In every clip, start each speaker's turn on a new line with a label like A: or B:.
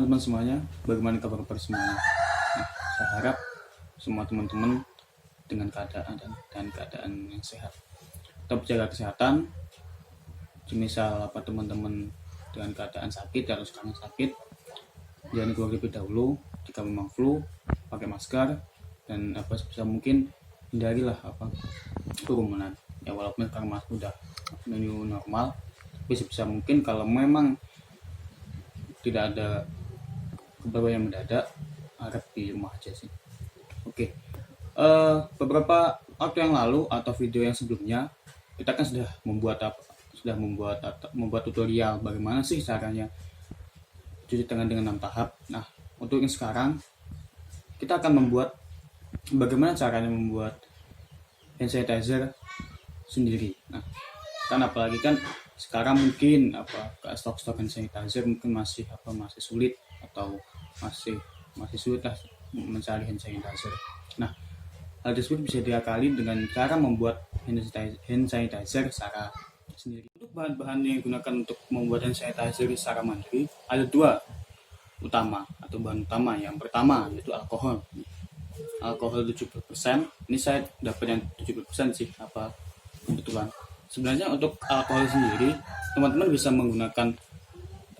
A: teman-teman semuanya, bagaimana kabar semuanya? Nah, saya harap semua teman-teman dengan keadaan dan keadaan yang sehat. Tetap jaga kesehatan. Misal teman-teman dengan keadaan sakit atau sekarang sakit, jangan keluar lebih dahulu. Jika memang flu, pakai masker dan sebisa mungkin hindarilah kerumunan. Ya walaupun sekarang masih udah new normal, tapi sebisa mungkin kalau memang tidak ada keperluan yang mendadak, harap di rumah aja sih. Oke. Beberapa waktu yang lalu atau video yang sebelumnya kita kan sudah membuat tutorial bagaimana sih caranya cuci tangan dengan 6 tahap. Nah, untuk yang sekarang kita akan membuat bagaimana caranya membuat hand sanitizer sendiri. Nah, kan apalagi kan sekarang mungkin stok hand sanitizer mungkin masih sulit atau masih sulit lah mencari hand sanitizer. Nah, hal tersebut bisa diakali dengan cara membuat hand sanitizer secara sendiri. Untuk bahan-bahan yang digunakan untuk membuat hand sanitizer secara mandiri ada bahan utama. Yang pertama yaitu alkohol 70%. Ini saya dapat yang 70% sih kebetulan. Sebenarnya untuk alkohol sendiri teman-teman bisa menggunakan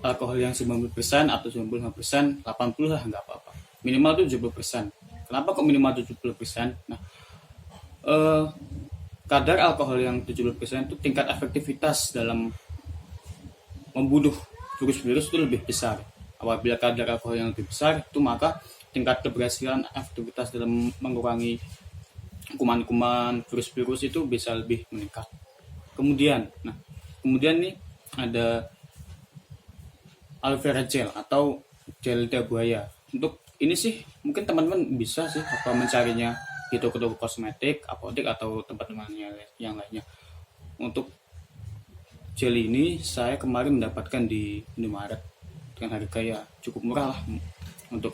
A: alkohol yang 90% atau 95%, 80 lah nggak apa-apa. Minimal itu 70%. Kenapa kok minimal 70%? Nah, kadar alkohol yang 70% itu tingkat efektivitas dalam membunuh virus-virus itu lebih besar. Apabila kadar alkohol yang lebih besar itu maka tingkat keberhasilan efektivitas dalam mengurangi kuman-kuman virus-virus itu bisa lebih meningkat. Kemudian nih ada aloe vera gel atau gel lidah buaya. Untuk ini sih mungkin teman-teman bisa sih mencarinya di toko-toko kosmetik, apotek atau tempat-tempat yang lainnya. Untuk gel ini saya kemarin mendapatkan di Indomaret dengan harga ya cukup murah lah untuk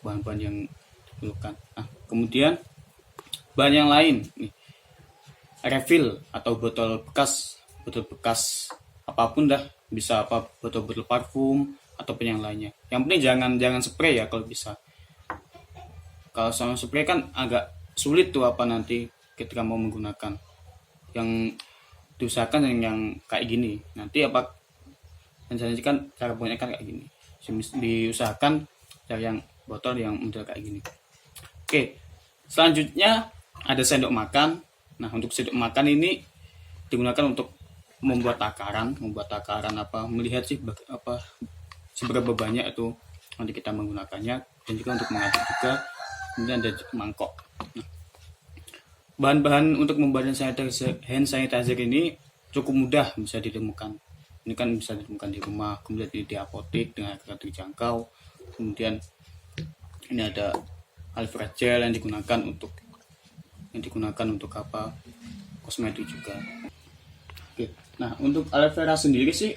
A: bahan-bahan yang diperlukan. Nah, kemudian bahan yang lain nih, refill atau botol bekas apapun dah, bisa botol parfum ataupun yang lainnya. Yang penting jangan spray ya kalau bisa. Kalau sama spray kan agak sulit tuh nanti ketika mau menggunakan. Yang diusahakan yang kayak gini. Nanti misalnya kan cara punya kan kayak gini. Diusahakan cari yang botol yang model kayak gini. Oke. Selanjutnya ada sendok makan. Nah, untuk sendok makan ini digunakan untuk membuat takaran melihat sih seberapa banyak itu nanti kita menggunakannya, dan juga untuk mengaduk juga. Kemudian ada mangkok. Nah, bahan-bahan untuk membuat hand sanitizer ini cukup mudah bisa ditemukan. Ini kan bisa ditemukan di rumah, kemudian di apotek dengan harga terjangkau. Kemudian ini ada aloe vera gel yang digunakan untuk kosmetik juga. Oke. Nah, untuk aloe vera sendiri sih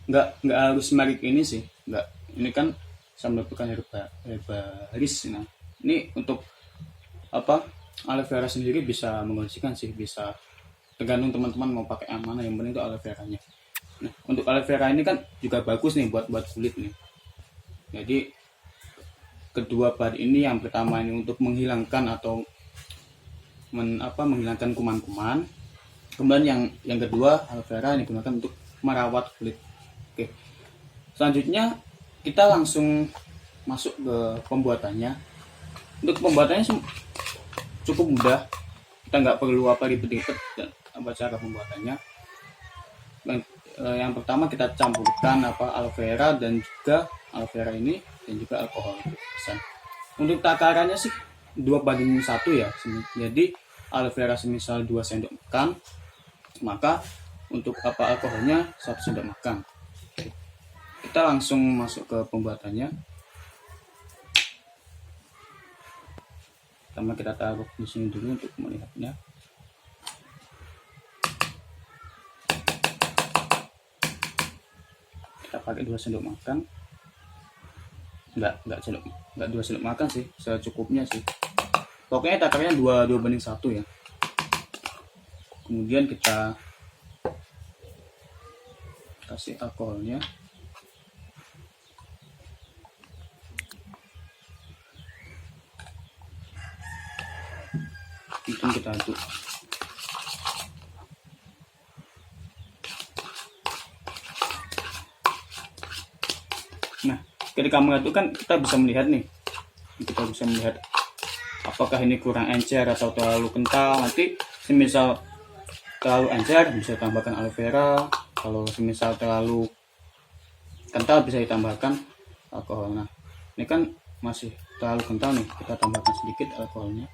A: nggak harus merek ini sih, nggak. Ini kan saya melakukan herbalis. Nah, ini untuk aloe vera sendiri bisa mengondisikan sih, bisa tergantung teman-teman mau pakai yang mana, yang penting itu aloe veranya. Nah, untuk aloe vera ini kan juga bagus nih buat kulit nih. Jadi kedua bahan ini, yang pertama ini untuk menghilangkan atau menghilangkan kuman-kuman. Kemudian yang kedua, aloe vera ini digunakan untuk merawat kulit. Oke. Selanjutnya kita langsung masuk ke pembuatannya. Untuk pembuatannya cukup mudah. Kita nggak perlu ribet-ribet cara pembuatannya. Yang pertama kita campurkan aloe vera dan juga aloe vera ini dan juga alkohol. Untuk takarannya sih 2:1 ya. Jadi aloe vera semisal 2 sendok makan, maka untuk alkoholnya 1 sendok makan. Kita langsung masuk ke pembuatannya. Pertama kita taruh di sini dulu untuk melihatnya. Kita pakai 2 sendok makan. Enggak 2 sendok makan sih, secukupnya sih. Pokoknya takarannya 2:1 ya. Kemudian kita kasih alkoholnya. Mungkin kita aduk. Nah, ketika mengaduk kan kita bisa melihat nih, apakah ini kurang encer atau terlalu kental. Nanti semisal terlalu encer bisa tambahkan aloe vera, kalau semisal terlalu kental bisa ditambahkan alkohol. Nah, ini kan masih terlalu kental nih, kita tambahkan sedikit alkoholnya.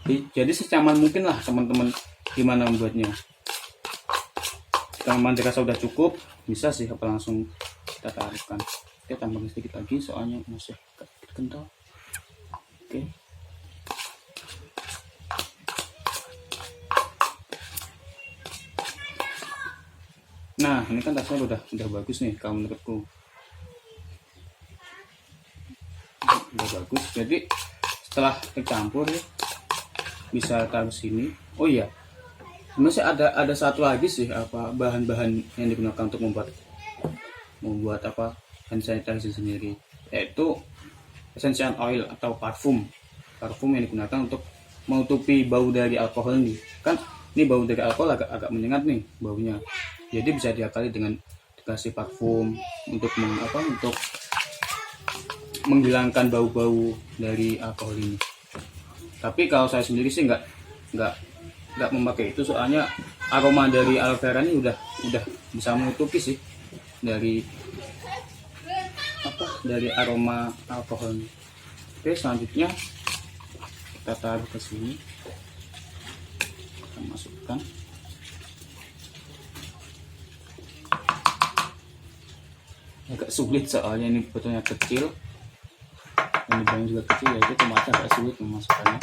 A: Jadi secaman mungkin lah teman-teman gimana membuatnya. Kalau memang dirasa udah cukup, bisa sih apa langsung kita taruhkan. Kita tambahkan sedikit lagi soalnya masih kental. Oke. Nah, ini kan rasanya udah bagus nih kalau menurutku. Udah bagus. Jadi setelah tercampur ya, bisa taruh sini. Oh iya, masih ada satu lagi sih bahan-bahan yang digunakan untuk membuat hand sanitizer sendiri, yaitu essential oil atau parfum yang digunakan untuk menutupi bau dari alkohol nih. Kan ini bau dari alkohol agak menyengat nih baunya, jadi bisa diakali dengan dikasih parfum untuk menghilangkan bau-bau dari alkohol ini. Tapi kalau saya sendiri sih nggak memakai itu, soalnya aroma dari aloe vera ini udah bisa menutupi sih dari aroma alkohol. Oke, selanjutnya kita taruh ke sini, kita masukkan. Agak sulit soalnya ini botolnya kecil, ini lubangnya juga kecil, jadi otomatis agak sulit memasukkannya.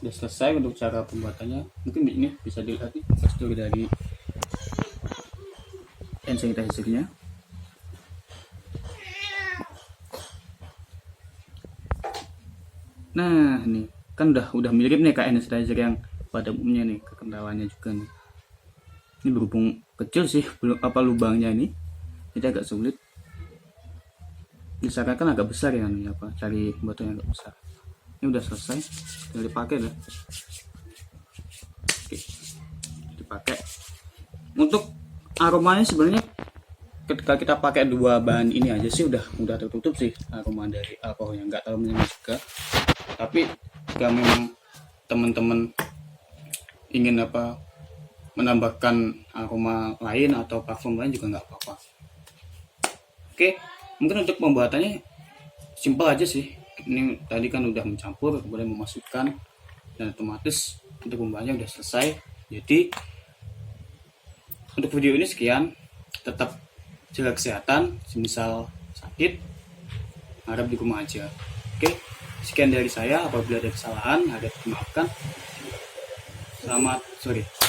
A: Sudah selesai untuk cara pembuatannya. Mungkin ini bisa dilihat nih tekstur dari hand sanitizer-nya. Nah, ini kan udah mirip nih kayak hand sanitizer yang pada umumnya nih, kekentalannya juga nih. Ini berhubung kecil sih lubangnya ini, jadi agak sulit. Disarankan agak besar ya nih, cari botol yang agak besar. Ini udah selesai, tinggal dipakai deh. Oke, dipakai. Untuk aromanya sebenarnya ketika kita pakai dua bahan ini aja sih udah tertutup sih aroma dari alkoholnya, nggak terlalu menyengat juga. Tapi jika memang teman-teman ingin menambahkan aroma lain atau parfum lain juga nggak apa-apa. Oke, mungkin untuk pembuatannya simpel aja sih. Ini tadi kan udah mencampur, kemudian memasukkan, dan otomatis untuk pembuatannya udah selesai. Jadi untuk video ini sekian, tetap jaga kesehatan, semisal sakit harap di rumah aja. Oke, sekian dari saya. Apabila ada kesalahan harap dimaafkan. Selamat sore.